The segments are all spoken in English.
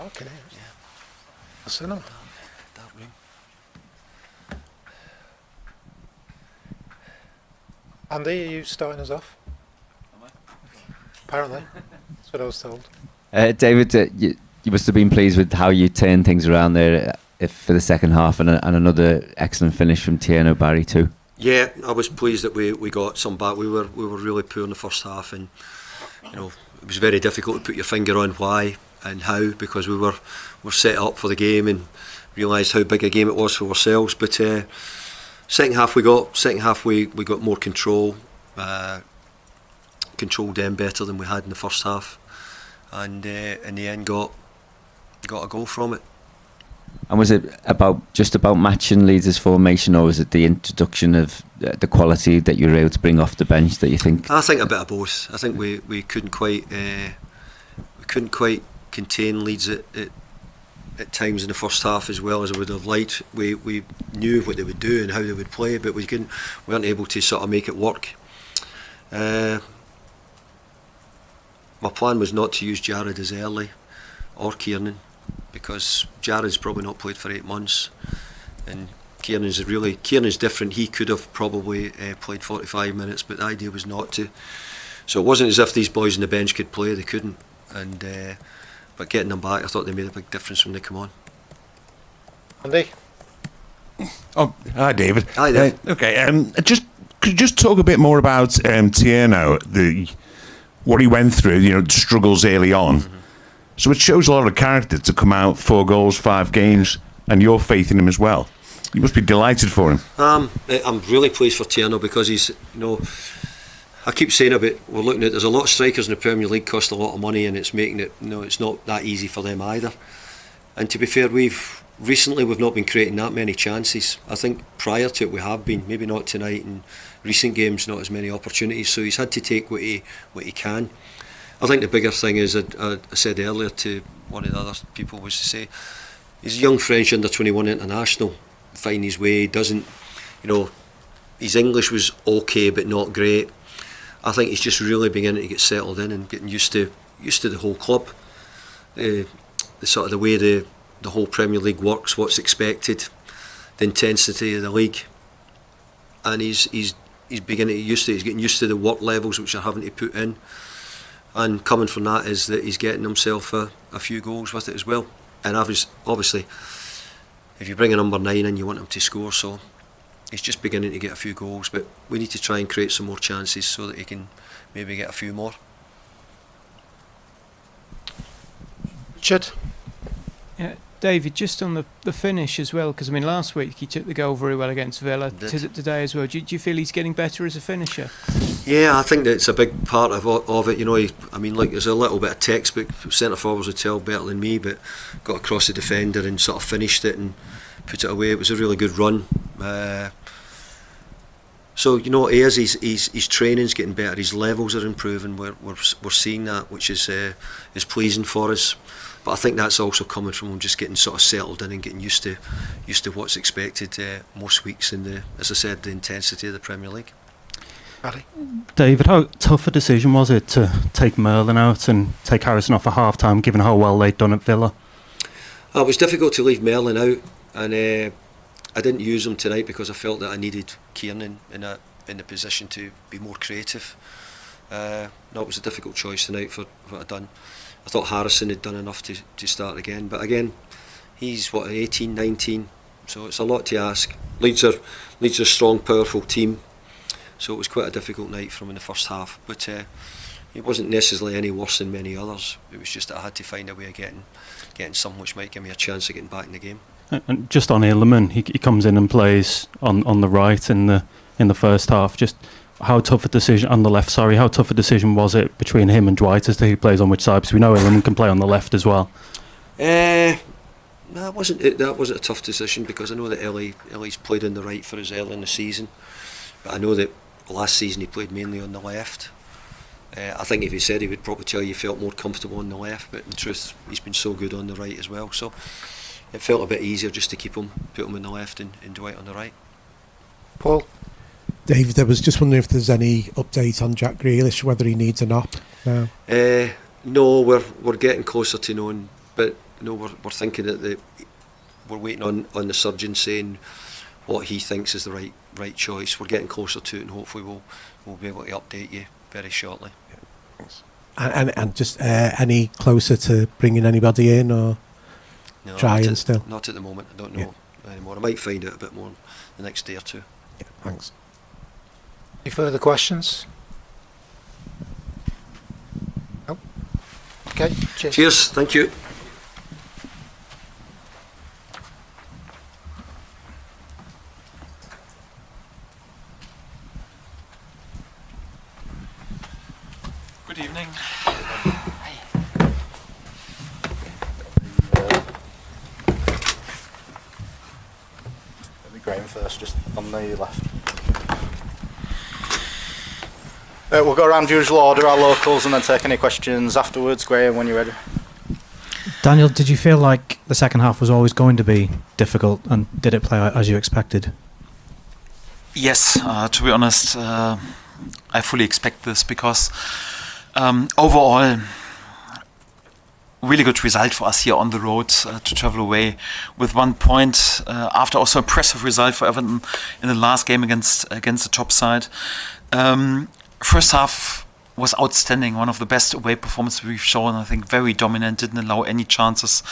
Fucking hell. Yeah. I've seen him. That room. Andy, are you starting us off? Am I? Apparently. That's what I was told. David, you must have been pleased with how you turned things around there for the second half, and another excellent finish from Tierno Barry too. Yeah, I was pleased that we got some back. We were really poor in the first half, and it was very difficult to put your finger on why and how, because we were set up for the game and realised how big a game it was for ourselves. But second half we got more control, controlled them better than we had in the first half, and in the end got a goal from it. And was it just about matching Leeds' formation, or was it the introduction of the quality that you were able to bring off the bench that you think? I think a bit of both. I think we couldn't quite contain Leeds at times in the first half as well as I would have liked. We knew what they would do and how they would play, but we weren't able to sort of make it work. My plan was not to use Jared as early, or Kiernan, because Jared's probably not played for 8 months, and Kiernan's different. He could have probably played 45 minutes, but the idea was not to. So it wasn't as if these boys on the bench could play; they couldn't. And but getting them back, I thought they made a big difference when they come on. Andy? Oh, hi David. Hi there. Okay, could you just talk a bit more about Tierno, what he went through, struggles early on. Mm-hmm. So it shows a lot of character to come out 4 goals, 5 games, and your faith in him as well. You must be delighted for him. I'm really pleased for Tierno because he's, I keep saying we're looking at, there's a lot of strikers in the Premier League cost a lot of money, and it's making it, it's not that easy for them either. And to be fair, we've not been creating that many chances. I think prior to it we have been, maybe not tonight, in recent games not as many opportunities, so he's had to take what he can. I think the bigger thing is, I said earlier to one of the other people, was to say he's a young French under-21 international, finding his way. Doesn't, his English was okay but not great. I think he's just really beginning to get settled in and getting used to the whole club, the sort of the way the whole Premier League works, what's expected, the intensity of the league, and he's beginning to get used to it. He's getting used to the work levels which are having to put in. And coming from that is that he's getting himself a few goals with it as well. And obviously, if you bring a number 9 in, you want him to score. So he's just beginning to get a few goals. But we need to try and create some more chances so that he can maybe get a few more. Richard? Yeah, David, just on the finish as well, because last week he took the goal very well against Villa. Today as well. Do you feel he's getting better as a finisher? Yeah, I think that it's a big part of it. There's a little bit of textbook. Centre forwards would tell better than me, but got across the defender and sort of finished it and put it away. It was a really good run. So he is. His training's getting better. His levels are improving. We're seeing that, which is pleasing for us. But I think that's also coming from him just getting sort of settled in and getting used to what's expected most weeks in as I said, the intensity of the Premier League. David, how tough a decision was it to take Merlin out and take Harrison off at half-time, given how well they'd done at Villa? It was difficult to leave Merlin out, and I didn't use him tonight because I felt that I needed Kiernan in the position to be more creative. It was a difficult choice tonight for what I'd done. I thought Harrison had done enough to start again, but again, he's 18, 19, so it's a lot to ask. Leeds are a strong, powerful team. So it was quite a difficult night for him in the first half, but it wasn't necessarily any worse than many others. It was just that I had to find a way of getting some which might give me a chance of getting back in the game. And just on Illerman, he comes in and plays on the right in the first half. Just how tough a decision on the left? Sorry, how tough a decision was it between him and Dwight as to who plays on which side? Because we know Illerman can play on the left as well. That wasn't a tough decision because I know that Ellie's played on the right for us early in the season, but I know that last season he played mainly on the left. I think if he said, he would probably tell you he felt more comfortable on the left, but in truth he's been so good on the right as well, so it felt a bit easier just to put him on the left and Dwight on the right. Paul? David, I was just wondering if there's any update on Jack Grealish, whether he needs an op now. No, we're getting closer to knowing, but we're thinking that we're waiting on the surgeon saying what he thinks is the right choice. We're getting closer to it, and hopefully we'll be able to update you very shortly. And just any closer to bringing anybody in, or No, trying still? Not at the moment. I don't know anymore. I might find out a bit more the next day or two. Yeah, thanks. Any further questions? No? Okay, cheers. Cheers. Thank you. Good evening. Graham first, just on the left. We'll go around usual order, our locals, and then take any questions afterwards. Graham, when you're ready. Daniel, did you feel like the second half was always going to be difficult, and did it play out as you expected? Yes, to be honest, I fully expect this because overall, really good result for us here on the road to travel away with 1 point after also impressive result for Everton in the last game against the top side. First half was outstanding, one of the best away performances we've shown. I think very dominant, didn't allow any chances.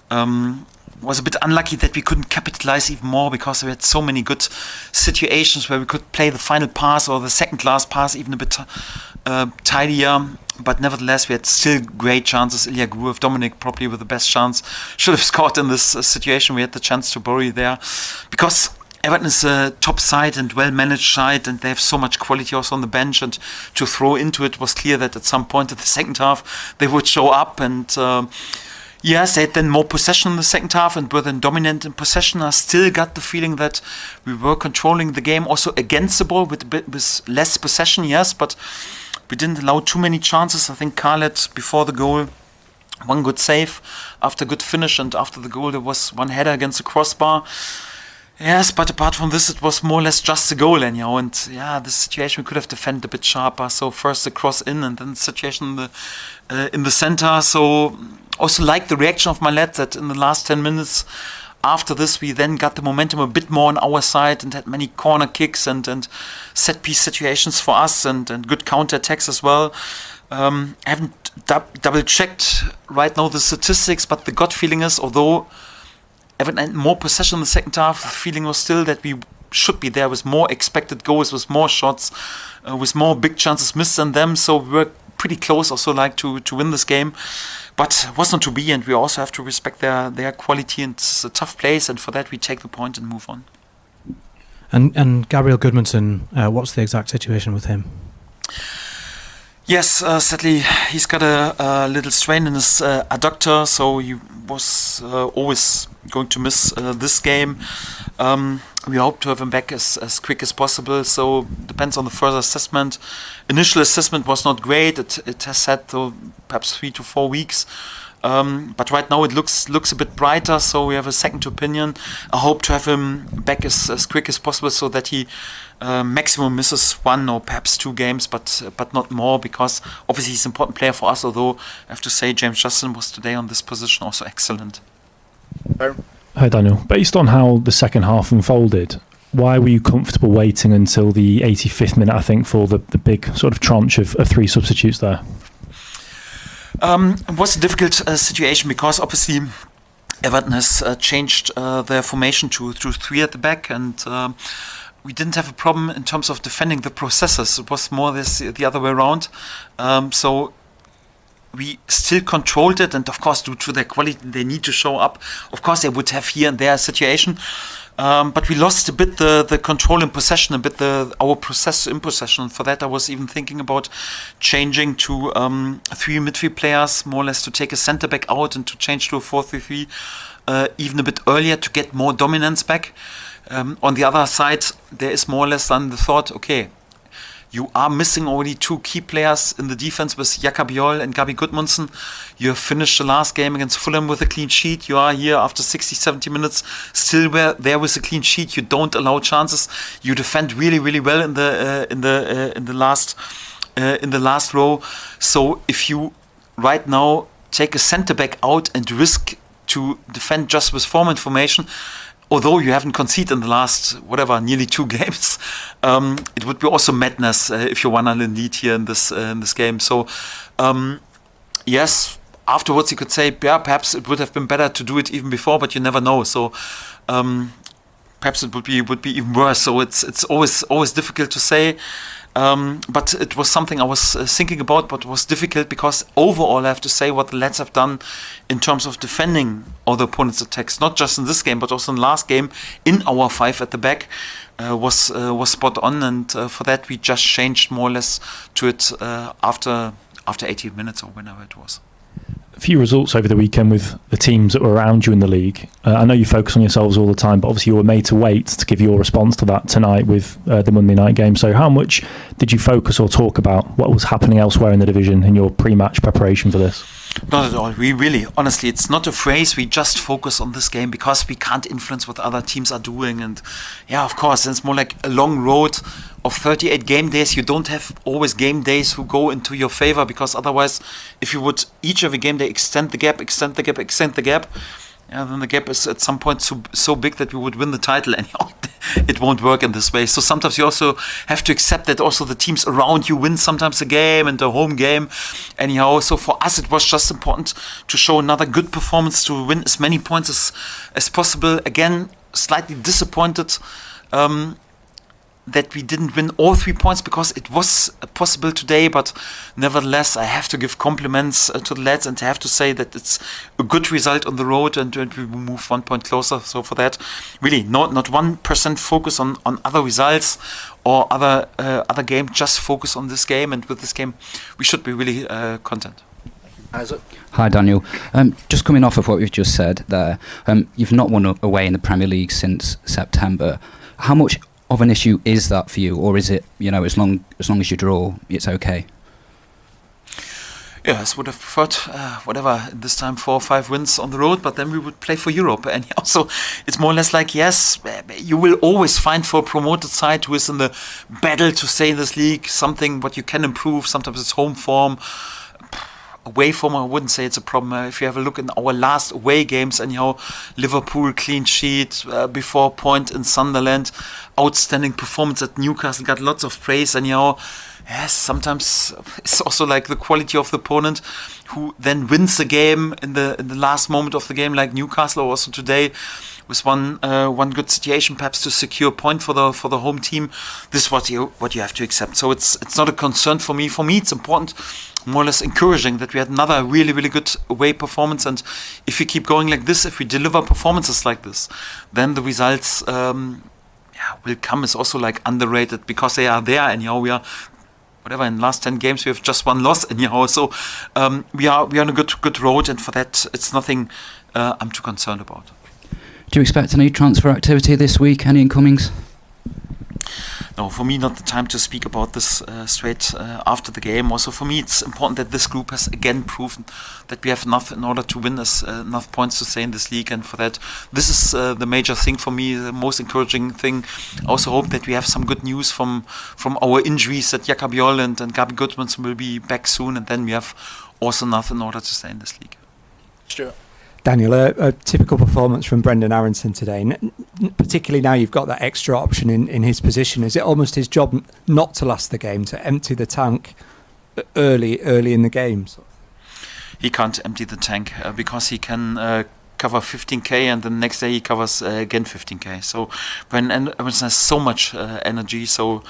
Was a bit unlucky that we couldn't capitalize even more because we had so many good situations where we could play the final pass or the second last pass even a bit tidier. But nevertheless, we had still great chances. Ilya Gruev, Dominic probably with the best chance, should have scored in this situation. We had the chance to bury there because Everton is a top side and well-managed side, and they have so much quality also on the bench, and to throw into it was clear that at some point in the second half they would show up. And yes, they had then more possession in the second half and were then dominant in possession. I still got the feeling that we were controlling the game also against the ball with less possession, yes, but we didn't allow too many chances. I think Khaled, before the goal, one good save after good finish, and after the goal there was one header against the crossbar. Yes, but apart from this, it was more or less just a goal anyhow. And yeah, the situation we could have defended a bit sharper. So first the cross in, and then the situation in the center. So also like the reaction of my lads that in the last 10 minutes after this, we then got the momentum a bit more on our side and had many corner kicks and set piece situations for us and good counter attacks as well. I haven't double checked right now the statistics, but the gut feeling is, although Everton had more possession in the second half, the feeling was still that we should be there with more expected goals, with more shots, with more big chances missed than them. So we were pretty close also like to win this game. But it was not to be, and we also have to respect their quality, and it's a tough place, and for that we take the point and move on. And Gabriel Goodmanson, what's the exact situation with him? Yes, sadly he's got a little strain in his adductor, so he was always going to miss this game. We hope to have him back as quick as possible, so depends on the further assessment. Initial assessment was not great. It has said perhaps 3 to 4 weeks. But right now it looks a bit brighter, so we have a second opinion. I hope to have him back as quick as possible so that he maximum misses 1 or perhaps 2 games, but not more, because obviously he's an important player for us, although I have to say James Justin was today on this position also excellent. Hi Daniel, based on how the second half unfolded, why were you comfortable waiting until the 85th minute, I think, for the big sort of tranche of 3 substitutes there? It was a difficult situation because obviously Everton has changed their formation to 3 at the back, and we didn't have a problem in terms of defending the processes. It was more the other way around. So we still controlled it, and of course due to their quality they need to show up. Of course they would have here and there a situation. But we lost a bit the control in possession, a bit our process in possession. For that I was even thinking about changing to 3 midfield players, more or less to take a centre back out and to change to a 4-3-3 even a bit earlier to get more dominance back. On the other side, there is more or less then the thought, okay, you are missing already 2 key players in the defense with Jaka Biol and Gabi Gudmundsson. You have finished the last game against Fulham with a clean sheet. You are here after 60-70 minutes still there with a clean sheet. You don't allow chances. You defend really, really well in the last row. So if you right now take a centre back out and risk to defend just with form information. Although you haven't conceded in the last, nearly 2 games, it would be also madness if you 1-0 lead here in this game. So, yes, afterwards you could say, yeah, perhaps it would have been better to do it even before, but you never know. So, perhaps it would be even worse. So it's always difficult to say. But it was something I was thinking about, but was difficult because overall I have to say what the lads have done in terms of defending all the opponent's attacks, not just in this game, but also in the last game in our 5 at the back was spot on, and for that we just changed more or less to it after 80 minutes or whenever it was. A few results over the weekend with the teams that were around you in the league. I know you focus on yourselves all the time, but obviously you were made to wait to give your response to that tonight with the Monday night game. So how much did you focus or talk about what was happening elsewhere in the division in your pre-match preparation for this? Not at all. We really, honestly, it's not a phrase. We just focus on this game because we can't influence what other teams are doing. And yeah, of course, it's more like a long road of 38 game days. You don't have always game days who go into your favor, because otherwise, if you would each every game day extend the gap, then the gap is at some point so big that we would win the title anyhow. It won't work in this way. So sometimes you also have to accept that also the teams around you win sometimes a game and a home game anyhow. So for us it was just important to show another good performance, to win as many points as possible. Again, slightly disappointed that we didn't win all 3 points, because it was possible today, but nevertheless I have to give compliments to the lads, and I have to say that it's a good result on the road, and we move 1 point closer. So for that, really not 1% focus on other results or other game, just focus on this game, and with this game we should be really content. Hi Daniel, just coming off of what you've just said there, you've not won away in the Premier League since September. How much of an issue is that for you, or is it, as long as you draw, it's okay? Yes, would have preferred this time 4 or 5 wins on the road, but then we would play for Europe anyhow. So it's more or less like, yes, you will always find for a promoted side who is in the battle to stay in this league something what you can improve. Sometimes it's home form. Away form, I wouldn't say it's a problem. If you have a look in our last away games, anyhow, Liverpool clean sheet, before point in Sunderland, outstanding performance at Newcastle, got lots of praise, anyhow. Yes, sometimes it's also like the quality of the opponent who then wins the game in the last moment of the game, like Newcastle, or also today with one good situation, perhaps to secure a point for the home team. This is what you have to accept. So it's not a concern for me. For me, it's important, more or less encouraging, that we had another really, really good away performance. And if we keep going like this, if we deliver performances like this, then the results will come. Is also like underrated, because they are there. Anyhow, we are in the last 10 games we have just 1 loss anyhow. So we are on a good road, and for that it's nothing I'm too concerned about. Do you expect any transfer activity this week? Any incomings? No, for me, not the time to speak about this straight after the game. Also, for me, it's important that this group has again proven that we have enough in order to win us enough points to stay in this league. And for that, this is the major thing for me, the most encouraging thing. I also hope that we have some good news from our injuries, that Jakabiol and Gabi Goodmanson will be back soon. And then we have also enough in order to stay in this league. Stuart. Daniel, a typical performance from Brendan Aronson today, particularly now you've got that extra option in his position. Is it almost his job not to last the game, to empty the tank early in the games? He can't empty the tank because he can cover 15k, and the next day he covers again 15k. So Brendan Aronson has so much energy, so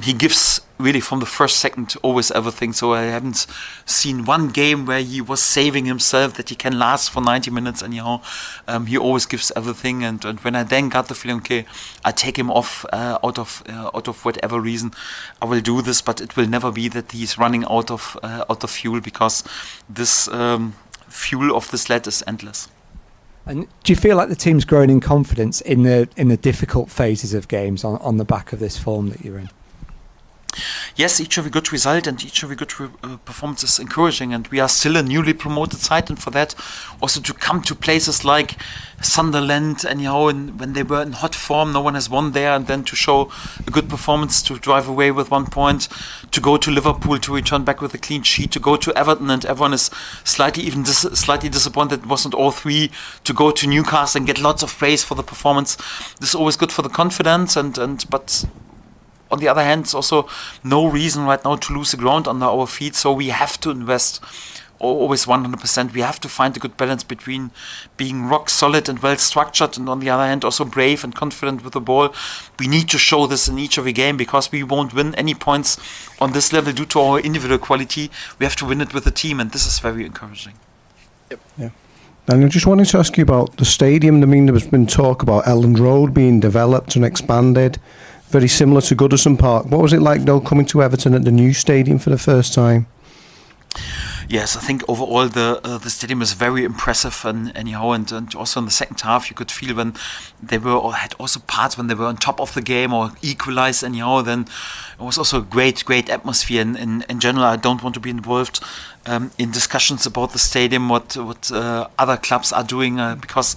he gives really from the first second always everything. So I haven't seen one game where he was saving himself that he can last for 90 minutes anyhow. He always gives everything, and when I then got the feeling, okay, I take him off out of whatever reason, I will do this, but it will never be that he's running out of fuel, because this fuel of this lad is endless. And do you feel like the team's growing in confidence in the difficult phases of games on the back of this form that you're in? yes, each every good result and each every good performance is encouraging, and we are still a newly promoted side, and for that also to come to places like Sunderland, anyhow, and when they were in hot form, no one has won there, and then to show a good performance, to drive away with 1 point, to go to Liverpool, to return back with a clean sheet, to go to Everton, and everyone is slightly disappointed it wasn't all three, to go to Newcastle and get lots of praise for the performance. This is always good for the confidence, but on the other hand, it's also no reason right now to lose the ground under our feet, so we have to invest always 100%. We have to find a good balance between being rock solid and well structured, and on the other hand also brave and confident with the ball. We need to show this in each every game, because we won't win any points on this level due to our individual quality. We have to win it with the team, and this is very encouraging. Yeah. And I just wanted to ask you about the stadium. I mean, there's been talk about Elland Road being developed and expanded, very similar to Goodison Park. What was it like, though, coming to Everton at the new stadium for the first time? Yes, I think overall the stadium is very impressive, and anyhow, and also in the second half you could feel when they were, or had also parts when they were on top of the game or equalized anyhow, then it was also a great atmosphere. In general, I don't want to be involved in discussions about the stadium, what other clubs are doing, because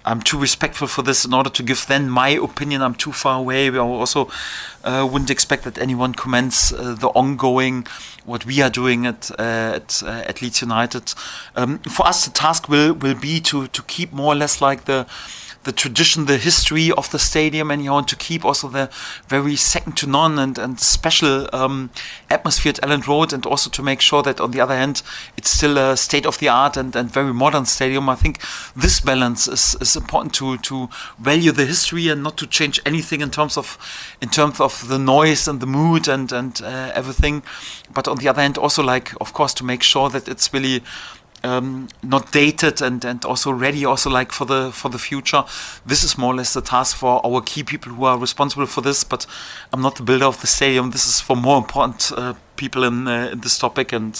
I'm too respectful for this in order to give then my opinion. I'm too far away. I also wouldn't expect that anyone comments the ongoing, what we are doing at Leeds United. For us, the task will be to keep more or less like the tradition, the history of the stadium, and to keep also the very second to none and special atmosphere at Elland Road, and also to make sure that on the other hand it's still a state of the art and very modern stadium. I think this balance is important to value the history and not to change anything in terms of the noise and the mood and everything, but on the other hand also, like, of course, to make sure that it's really not dated and also ready, also like for the future. This is more or less the task for our key people who are responsible for this, but I'm not the builder of the stadium. This is for more important people in this topic, and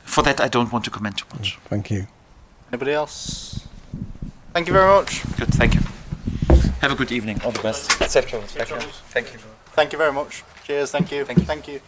for that I don't want to comment too much. Thank you. Anybody else? Thank you very much. Good, thank you. Have a good evening. All the best. Safe travels. Thank you. Thank you very much. Cheers. Thank you. Thank you.